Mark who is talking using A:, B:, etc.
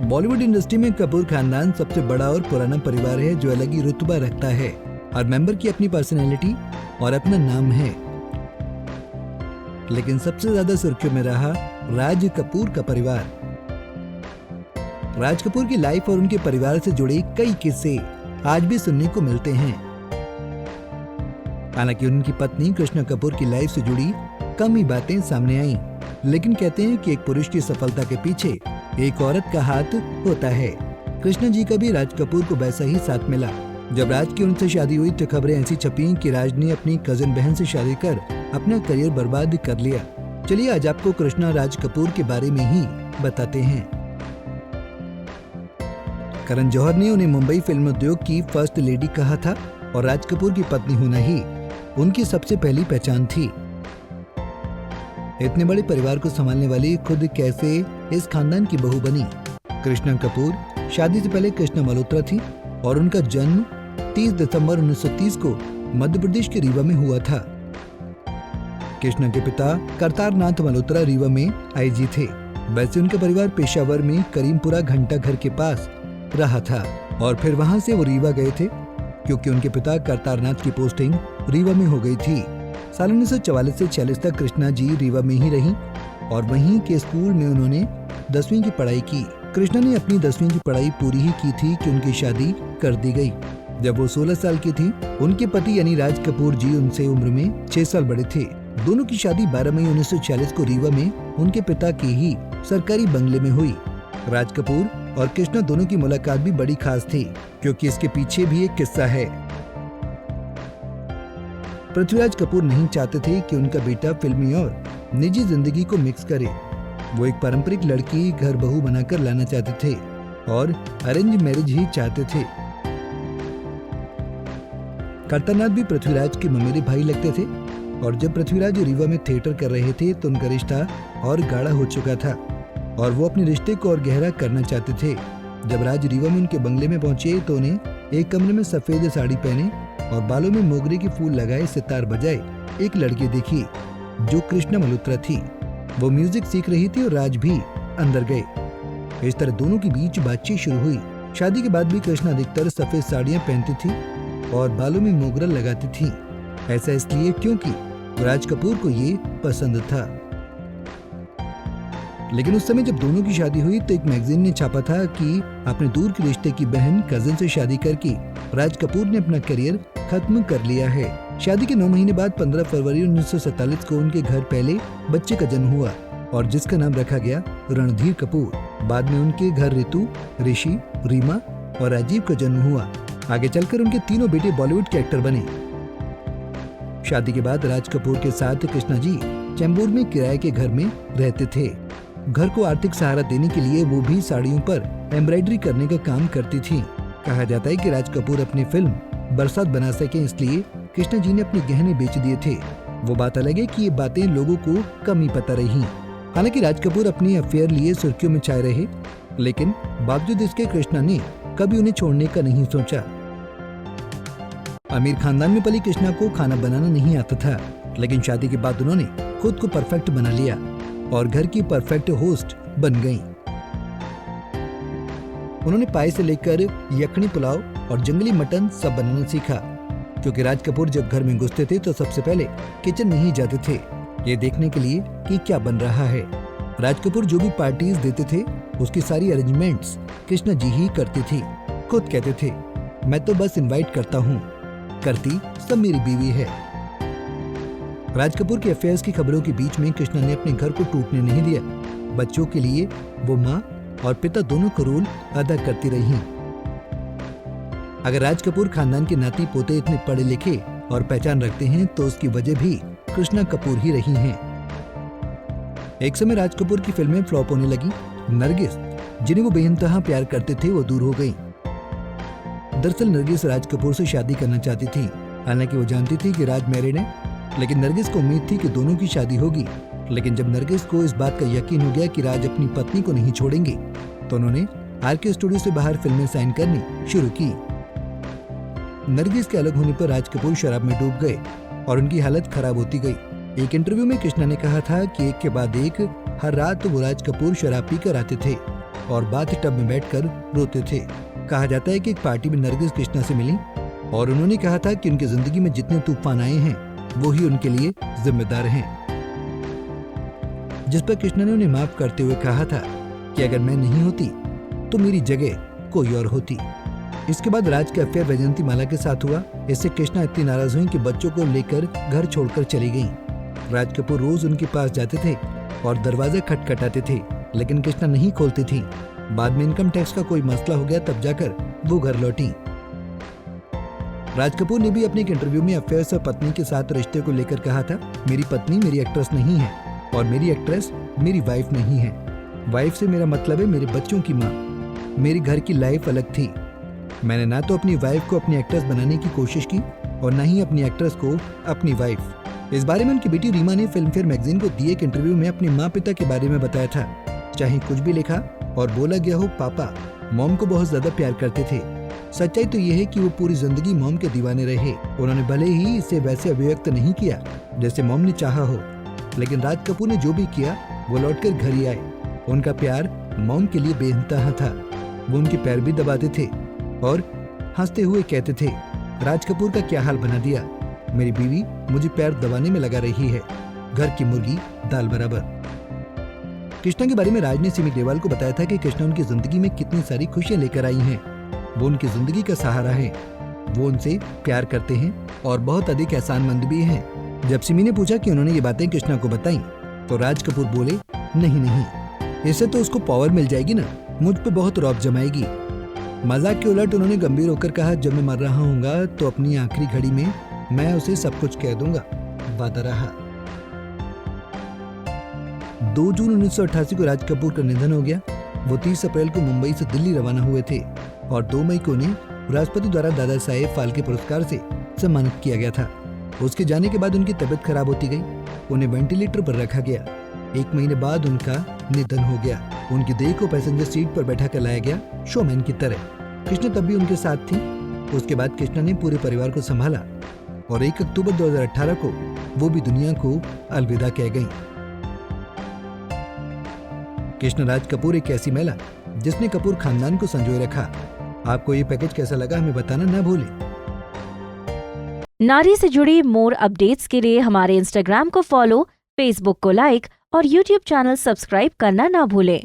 A: Bollywood industry में कपूर खानदान सबसे बड़ा और पुराना परिवार है जो अलग ही रुतबा रखता है। हर मेंबर की अपनी पर्सनैलिटी और अपना नाम है। लेकिन सबसे ज्यादा सुर्खियों में रहा राज कपूर का परिवार। राज कपूर की लाइफ और उनके परिवार से जुड़े कई किस्से आज भी सुनने को मिलते हैं। हालांकि उनकी पत्नी कृष्णा कपूर की लाइफ से जुड़ी कम ही बातें सामने आईं, लेकिन कहते हैं कि एक पुरुष की सफलता के पीछे एक औरत का हाथ होता है। कृष्णा जी का भी राज कपूर को वैसा ही साथ मिला। जब राज की उनसे शादी हुई तो खबरें ऐसी छपी कि राज ने अपनी कजिन बहन से शादी कर अपना करियर बर्बाद कर लिया। चलिए आज आपको कृष्णा राज कपूर के बारे में ही बताते हैं। करण जौहर ने उन्हें मुंबई फिल्म उद्योग की फर्स्ट लेडी कहा था और राज कपूर की पत्नी होना ही उनकी सबसे पहली पहचान थी। इतने बड़े परिवार को संभालने वाली खुद कैसे इस खानदान की बहू बनी। कृष्णा कपूर शादी से पहले कृष्णा मल्होत्रा थी और उनका जन्म 30 दिसंबर 1930 को मध्य प्रदेश के रीवा में हुआ था। कृष्णा के पिता करतार नाथ मल्होत्रा रीवा में आईजी थे। वैसे उनका परिवार पेशावर में करीमपुरा घंटा घर के पास रहा था और फिर वहां से वो रीवा गए थे क्योंकि उनके पिता करतार नाथ की पोस्टिंग रीवा में हो गई थी। साल 1944 से 46 तक कृष्णा जी रीवा में ही रहीं और वहीं के स्कूल में उन्होंने 10वीं की पढ़ाई की। कृष्णा ने अपनी 10वीं की पढ़ाई पूरी ही की थी कि उनकी शादी कर दी गई। जब वो 16 साल की थी, उनके पति यानी राज कपूर जी उनसे उम्र में 6 साल बड़े थे। दोनों की शादी 12 मई 1946 को रीवा में उनके पिता के ही सरकारी बंगले में हुई। राज कपूर और कृष्णा दोनों की मुलाकात भी बड़ी खास थी क्योंकि इसके पीछे भी एक किस्सा है। पृथ्वीराज कपूर नहीं चाहते थे कि उनका बेटा फिल्मी और निजी जिंदगी को मिक्स करे। वो एक पारंपरिक लड़की घर बहू बनाकर लाना चाहते थे और अरेंज मैरिज ही चाहते थे। करतारनाथ भी पृथ्वीराज के ममेरे भाई लगते थे और जब पृथ्वीराज रीवा में थिएटर कर रहे थे तो उनका रिश्ता और गाढ़ा हो चुका था और वो अपने रिश्ते को और गहरा करना चाहते थे। जब राज रीवा में उनके बंगले में पहुंचे तो उन्हें एक कमरे में सफेद साड़ी पहने और बालों में मोगरे के फूल लगाए सितार बजाए एक लड़की दिखी जो कृष्णा मल्होत्रा थी। वो म्यूजिक सीख रही थी और राज भी अंदर गए। इस तरह दोनों के बीच बातचीत शुरू हुई। शादी के बाद भी कृष्णा अधिकतर सफेद साड़ियां पहनती थी और बालों में मोगरा लगाती थी। ऐसा इसलिए क्योंकि राज कपूर को ये पसंद था। लेकिन उस समय जब दोनों की शादी हुई तो एक मैगजीन ने छापा था कि अपने दूर के रिश्ते की बहन कजिन से शादी करके राज कपूर ने अपना करियर खत्म कर लिया है। शादी के 9 महीने बाद 15 फरवरी 1947 को उनके घर पहले बच्चे का जन्म हुआ और जिसका नाम रखा गया रणधीर कपूर। बाद में उनके घर रितु, ऋषि, रीमा और राजीव का जन्म हुआ। आगे चलकर उनके तीनों बेटे बॉलीवुड के एक्टर बने। शादी के बाद राज कपूर के साथ कृष्णा जी चैम्बूर में किराए के घर में रहते थे। घर को आर्थिक सहारा देने के लिए वो भी साड़ियों पर एम्ब्रॉयडरी करने का काम करती थी। कहा जाता है कि राज कपूर अपनी फिल्म बरसात बना सके इसलिए कृष्णा जी ने अपने गहने बेच दिए थे। वो बात अलग है कि ये बातें लोगों को कम ही पता रही। हालांकि राज कपूर अपनी अफेयर लिए सुर्खियों में छाए रहे, लेकिन बावजूद इसके कृष्णा ने कभी उन्हें छोड़ने का नहीं सोचा। अमीर खानदान में पली कृष्णा को खाना बनाना नहीं आता था, लेकिन शादी के बाद उन्होंने खुद को परफेक्ट बना लिया और घर की परफेक्ट होस्ट बन गईं। उन्होंने पाए से लेकर यखनी पुलाव और जंगली मटन सब बनाना सीखा क्योंकि राज कपूर जब घर में घुसते थे तो सबसे पहले किचन में ही जाते थे ये देखने के लिए कि क्या बन रहा है। राज कपूर जो भी पार्टीज देते थे उसकी सारी अरेंजमेंट्स कृष्णा जी ही करती थी। खुद कहते थे, मैं तो बस इनवाइट करता हूँ, करती सब मेरी बीवी है। राज कपूर के अफेयर्स की खबरों के बीच में कृष्णा ने अपने घर को टूटने नहीं दिया। बच्चों के लिए वो माँ और पिता दोनों का रोल अदा करती रही। अगर राज कपूर खानदान के नाती पोते इतने पढ़े लिखे और पहचान रखते हैं तो उसकी वजह भी कृष्णा कपूर ही रही हैं। एक समय राज कपूर की फिल्में फ्लॉप होने लगी। नरगिस, जिन्हें वो बेइंतहा प्यार करते थे, वो दूर हो गई। दरअसल नरगिस राज कपूर से शादी करना चाहती थी। हालांकि वो जानती थी कि राज मैरिड है, लेकिन नरगिस को उम्मीद थी कि दोनों की शादी होगी। लेकिन जब नरगिस को इस बात का यकीन हो गया कि राज अपनी पत्नी को नहीं छोड़ेंगे तो उन्होंने आरके स्टूडियो से बाहर फिल्में साइन करनी शुरू की। नरगिस के अलग होने पर राज कपूर शराब में डूब गए और उनकी हालत खराब होती गई। एक इंटरव्यू में कृष्णा ने कहा था कि एक के बाद एक हर रात वो राज कपूर शराब पीकर आते थे और बाथ टब में बैठकर रोते थे। कहा जाता है कि एक पार्टी में नरगिस कृष्णा से मिली और उन्होंने कहा था कि उनकी जिंदगी में जितने तूफान आए हैं वो ही उनके लिए जिम्मेदार हैं। जिस पर कृष्णा ने उन्हें माफ करते हुए कहा था कि अगर मैं नहीं होती तो मेरी जगह कोई और होती। इसके बाद राज का अफेयर वैजयंती माला के साथ हुआ। इससे कृष्णा इतनी नाराज हुई कि बच्चों को लेकर घर छोड़कर चली गईं। राज कपूर रोज उनके पास जाते थे और दरवाजा खटखटाते थे, लेकिन कृष्णा नहीं खोलती थी। बाद में इनकम टैक्स का कोई मसला हो गया, तब जाकर वो घर लौटी। राज कपूर ने भी अपने एक इंटरव्यू में अफेयर्स और पत्नी के साथ रिश्ते को लेकर कहा था, मेरी पत्नी मेरी एक्ट्रेस नहीं है और मेरी एक्ट्रेस मेरी वाइफ नहीं है। वाइफ से मेरा मतलब है मेरे बच्चों की माँ। मेरी घर की लाइफ अलग थी। मैंने ना तो अपनी वाइफ को अपनी एक्ट्रेस बनाने की कोशिश की और ना ही अपनी एक्ट्रेस को अपनी वाइफ। इस बारे में उनकी बेटी रीमा ने फिल्म फेयर मैगजीन को दिए एक इंटरव्यू में अपने माँ पिता के बारे में बताया था। चाहे कुछ भी लिखा और बोला गया हो, पापा मॉम को बहुत ज्यादा प्यार करते थे। सच्चाई तो यह है कि वो पूरी जिंदगी मॉम के दीवाने रहे। उन्होंने भले ही इसे वैसे अभिव्यक्त नहीं किया जैसे मॉम ने चाहा हो, लेकिन राज कपूर ने जो भी किया वो लौटकर घर ही आए। उनका प्यार मॉम के लिए बेइंतहा था। वो उनके पैर भी दबाते थे और हंसते हुए कहते थे, राज कपूर का क्या हाल बना दिया, मेरी बीवी मुझे पैर दबाने में लगा रही है, घर की मुर्गी दाल बराबर। कृष्णा के बारे में राज ने सिमी ग्रेवाल को बताया था कि कृष्णा उनकी जिंदगी में कितनी सारी खुशियां लेकर आई हैं। वो उनकी जिंदगी का सहारा है। वो उनसे प्यार करते हैं और बहुत अधिक एहसानमंद भी हैं। जब सिमी ने पूछा कि उन्होंने ये बातें कृष्णा को बताई तो राज कपूर बोले, नहीं, इससे तो उसको पावर मिल जाएगी ना, मुझ पे बहुत रौब जमाएगी। मजाक के उलट उन्होंने गंभीर होकर कहा, जब मैं मर रहा हूँगा तो अपनी आखिरी घड़ी में मैं उसे सब कुछ कह दूंगा, वादा रहा। 2 जून 1988 को राज कपूर का निधन हो गया। वो 30 अप्रैल को मुंबई से दिल्ली रवाना हुए थे और 2 मई को उन्हें राष्ट्रपति द्वारा दादा साहेब फाल्के पुरस्कार से सम्मानित किया गया था। उसके जाने के बाद उनकी तबीयत खराब होती गई। उन्हें वेंटिलेटर पर रखा गया। 1 महीने बाद उनका निधन हो गया। उनकी देह को पैसेंजर सीट पर बैठा कर लाया गया, शोमैन की तरह। कृष्णा तब भी उनके साथ थी। उसके बाद कृष्णा ने पूरे परिवार को संभाला और 1 अक्टूबर 2018 को वो भी दुनिया को अलविदा कह गईं। कृष्णा राज कपूर एक ऐसी महिला जिसने कपूर खानदान को संजोए रखा। आपको ये पैकेज कैसा लगा हमें बताना ना भूलें।
B: नारी से जुड़ी मोर अपडेट्स के लिए हमारे इंस्टाग्राम को फॉलो, फेसबुक को लाइक और यूट्यूब चैनल सब्सक्राइब करना ना भूलें।